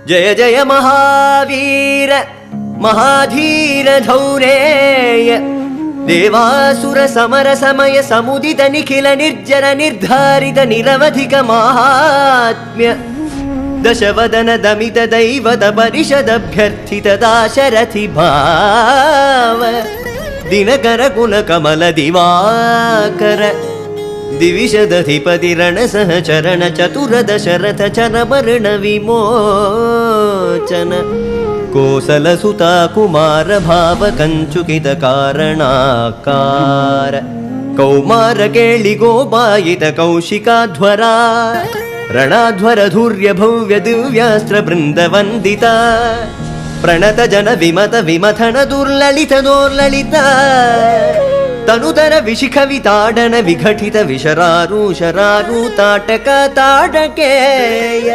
जय जय महावीर महाधीर धौरेय देवासुर समर समय समुदित निखिल निर्जर निर्धारित निरवधिक माहात्म्य दशवदन दमित दैवत परिषदभ्यर्थित दाशरथि भाव दिनकर कुल कमल दिवाकर दिविशदधिपति रण सहचरण चतुर दशरथ चरवर्ण विमोचन कोसलसुता कुमार भाव कंचुकित कारणाकार कौमार केळि गोपायित कौशिकाध्वरा ರಣಾಧ್ವರ ಧೂರ್ಯ ಭವ್ಯ ದಿವ್ಯಾಸ್ತ್ರ ಬೃಂದ ವಂದಿತ ಪ್ರಣತ ಜನ ವಿಮತ ವಿಮಥನ ದುರ್ಲಲಿತ ದೋರ್ಲಲಿತ ತನುತರ ವಿಶಿಖ ವಿತಾಡನ ವಿಘಟಿತ ವಿಶರಾರು ಶರಾರು ತಾಟಕ ತಾಟಕೇಯ